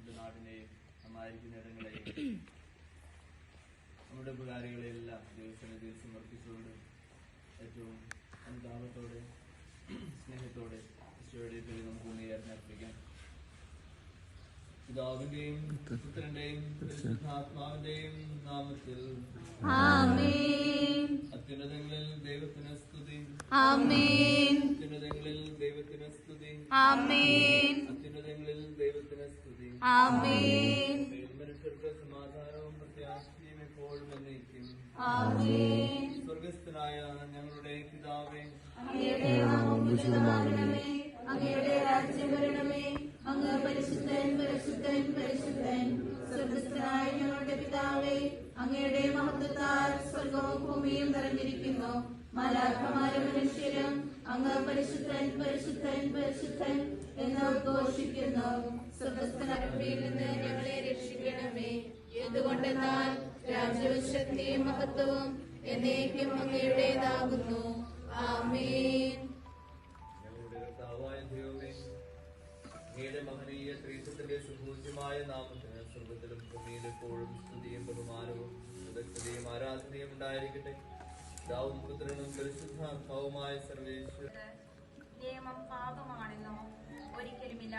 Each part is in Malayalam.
നമ്മുടെ നാടിനെയും നമ്മായിരിക്കുന്ന ഇടങ്ങളെയും നമ്മുടെ ഉപകാരികളെയെല്ലാം ദൈവസന്നിധിയിൽ സമർപ്പിച്ചുകൊണ്ട് ഏറ്റവും അനുതാപത്തോടെ സ്നേഹത്തോടെ ഈശോയുടെ പേരിൽ നമുക്ക് ഉണ്ണിയായിരുന്നു അർപ്പിക്കാം. പിതാവിന്റെയും പുത്രന്റെയും പരിശുദ്ധാത്മാവിന്റെയും നാമത്തിൽ അത്യുന്നതങ്ങളിൽ ദൈവത്തിന് സ്തുതി. അത്യുന്നതങ്ങളിൽ ദൈവത്തിന് സ്തുതി. അത്യുന്നതങ്ങളിൽ ദൈവത്തിന് സ്തുതി. മനുഷ്യർക്ക് സമാധാനവും പ്രത്യാശയും എപ്പോഴും എന്നേക്കും. സ്വർഗസ്ഥനായ ഞങ്ങളുടെ പിതാവേ, അങ്ങയുടെ രാജ്യം വരണമേ. അങ്ങ് പരിശുദ്ധൻ പരിശുദ്ധൻ പരിശുദ്ധൻ. സ്വർഗസ്ഥനായ ഞങ്ങളുടെ പിതാവേ, അങ്ങയുടെ മഹത്വത്താൽ സ്വർഗവും ഭൂമിയും നിറഞ്ഞിരിക്കുന്നു. മാലാഖമാരും മനുഷ്യരും അങ്ങ് പരിശുദ്ധൻ പരിശുദ്ധൻ പരിശുദ്ധൻ എന്ന് ഉദ്ഘോഷിക്കുന്നു. സ്വർഗസ്ഥനായ നിന്ന് ഞങ്ങളെ രക്ഷിക്കണമേ. എന്തുകൊണ്ടെന്നാൽ രാജ്യവും ശക്തിയും മഹത്വവും എന്നേക്കും അങ്ങയുടേതാകുന്നു. ആമേൻ. ഞങ്ങളുടെ കർത്താവായ ദൈവമേ, അങ്ങയുടെ മഹനീയ ശ്രീത്വത്തിന്റെ സുപൂജ്യമായ നാമത്തിന് സ്വർഗത്തിലും ഭൂമിയിലും എപ്പോഴും സ്തുതിയും ബഹുമാനവും വിദഗ്ധതയും ആരാധനയും ഉണ്ടായിരിക്കട്ടെ. പിതാവും പുത്രനും പരിശുദ്ധാത്മാവുമായ സർവേശ്വരൻ. നിയമം പാപമാണെന്നോ? ഒരിക്കലുമില്ല.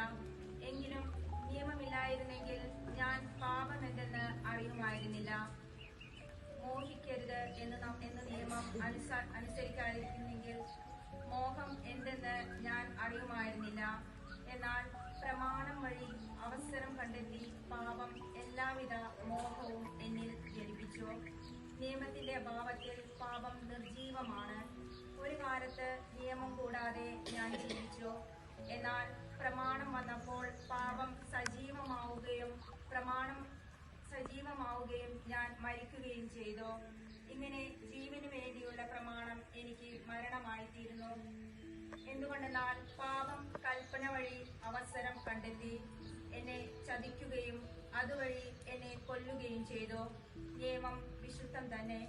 എങ്കിലും നിയമമില്ലായിരുന്നെങ്കിൽ ഞാൻ പാപം എന്തെന്ന് അറിയുമായിരുന്നില്ല. മോഹിക്കരുത് എന്ന് നിയമം അനുസരിക്കാതിരുന്നെങ്കിൽ മോഹം എന്തെന്ന് ഞാൻ അറിയുമായിരുന്നില്ല. എന്നാൽ പ്രമാണം വഴി അവസരം കണ്ടെത്തി പാപം എല്ലാവിധ മോഹവും എന്നിൽ ജനിപ്പിച്ചു. നിയമത്തിന്റെ അഭാവത്തിൽ പാപം നിർജീവമാണ്. ഒരു കാലത്ത് നിയമം കൂടാതെ ഞാൻ ജീവിച്ചു. എന്നാൽ പ്രമാണം വന്നപ്പോൾ പാപം സജീവമാവുകയും ഞാൻ മരിക്കുകയും ചെയ്തു. ഇങ്ങനെ ജീവന് വേണ്ടിയുള്ള പ്രമാണം എനിക്ക് മരണമായിത്തീരുന്നു. എന്തുകൊണ്ടെന്നാൽ പാപം കൽപ്പന വഴി അവസരം കണ്ടെത്തി എന്നെ ചതിക്കുകയും അതുവഴി എന്നെ കൊല്ലുകയും ചെയ്തു. നിയമം വിശുദ്ധം തന്നെ.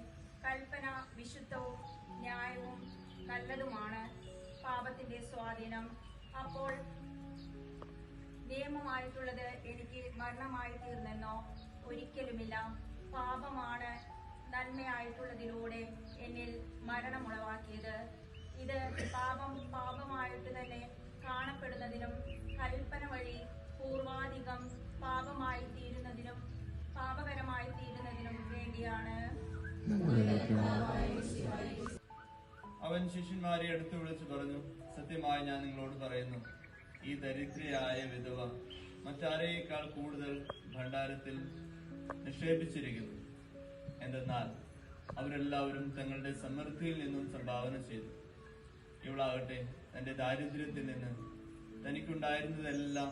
കൽപ്പന വിശുദ്ധവും ന്യായവും നല്ലതുമാണ്. പാപത്തിന്റെ സ്വാധീനം അപ്പോൾ നിയമമായിട്ടുള്ളത് എനിക്ക് മരണമായി തീർന്നെന്നോ? ഒരിക്കലുമില്ല. പാപമാണ് നന്മയായിട്ടുള്ളതിലൂടെ എന്നിൽ മരണമുളവാക്കിയത്. ഇത് പാപമായിട്ട് തന്നെ കാണപ്പെടുന്നതിനും കൽപ്പന വഴി പൂർവാധികം പാപകരമായി തീരുന്നതിനും വേണ്ടിയാണ്. അവൻ ശിഷ്യന്മാരെ അടുത്ത് വിളിച്ചു പറഞ്ഞു, സത്യമായി ഞാൻ നിങ്ങളോട് പറയുന്നു, ഈ ദരിദ്രയായ വിധവ മറ്റാരേക്കാൾ കൂടുതൽ ഭണ്ഡാരത്തിൽ നിക്ഷേപിച്ചിരിക്കുന്നു. എന്തെന്നാൽ അവരെല്ലാവരും തങ്ങളുടെ സമൃദ്ധിയിൽ നിന്നും സംഭാവന ചെയ്തു. ഇവളാകട്ടെ തന്റെ ദാരിദ്ര്യത്തിൽ നിന്ന് തനിക്കുണ്ടായിരുന്നതെല്ലാം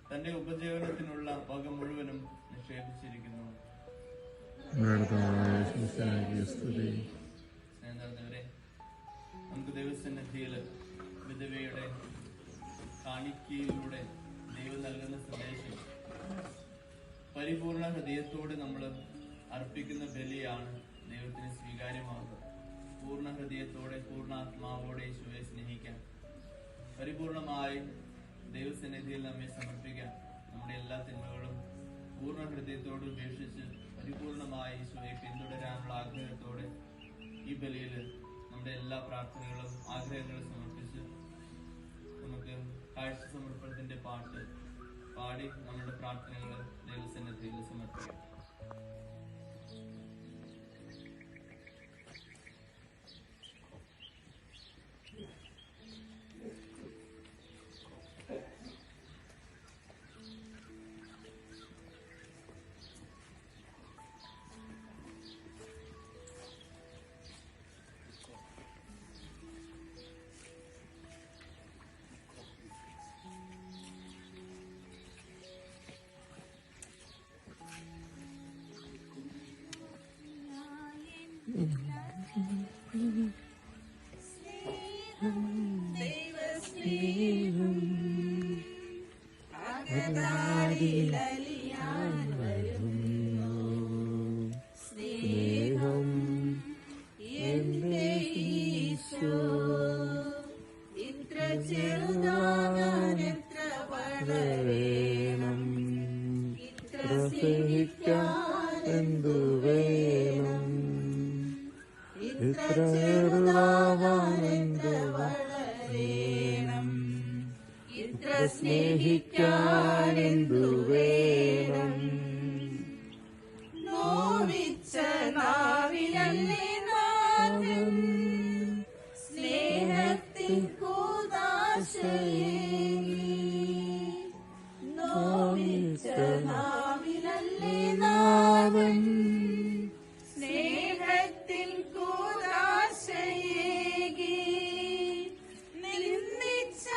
തന്റെ ഉപജീവനത്തിനുള്ള വക മുഴുവനും നിക്ഷേപിച്ചിരിക്കുന്നു. സ്നേഹം നിറഞ്ഞവരെ, നമുക്ക് ദൈവസന്നിധിയിൽ വിധവയുടെ കാണിക്കയിലൂടെ ദൈവം നൽകുന്ന സന്ദേശം പരിപൂർണ ഹൃദയത്തോടെ നമ്മൾ അർപ്പിക്കുന്ന ബലിയാണ് ദൈവത്തിന് സ്വീകാര്യമാകുക. പൂർണ്ണ ഹൃദയത്തോടെ പൂർണ്ണാത്മാവോടെ യേശുവെ സ്നേഹിക്കാൻ, പരിപൂർണമായി ദൈവസന്നിധിയിൽ നമ്മെ സമർപ്പിക്കാൻ, നമ്മുടെ എല്ലാ തിന്മകളും പൂർണ്ണ ഹൃദയത്തോട് ഉപേക്ഷിച്ച് പരിപൂർണമായി യേശുവെ പിന്തുടരാനുള്ള ആഗ്രഹത്തോടെ ഈ ബലിയിൽ നമ്മുടെ എല്ലാ പ്രാർത്ഥനകളും ആഗ്രഹങ്ങളും സമർപ്പിച്ച് നമുക്ക് കാഴ്ച സമർപ്പണത്തിന്റെ പാട്ട് പാടി നമ്മുടെ പ്രാർത്ഥനകൾ ദൈവസന്നിധിയിൽ സമർപ്പിക്കാം. ദൈവസ്നേഹം അകതാരിലലിയാൻ വരുന്നു. സ്നേഹം എന്റെ ഈശോ ഇത്ര ചെറുതാകാൻ എത്ര വളരണം. ഇത്ര സ്നേഹിക്കാൻ എന്തു വേണം, ഇത്ര ചെറുതാവാൻ എന്തു വളരണം, ഇത്ര സ്നേഹിക്കാൻ എന്തു വേണം. നോവിച്ച നാവിലല്ലേ നാഥൻ സ്നേഹത്തിൻ കൂദാശയെ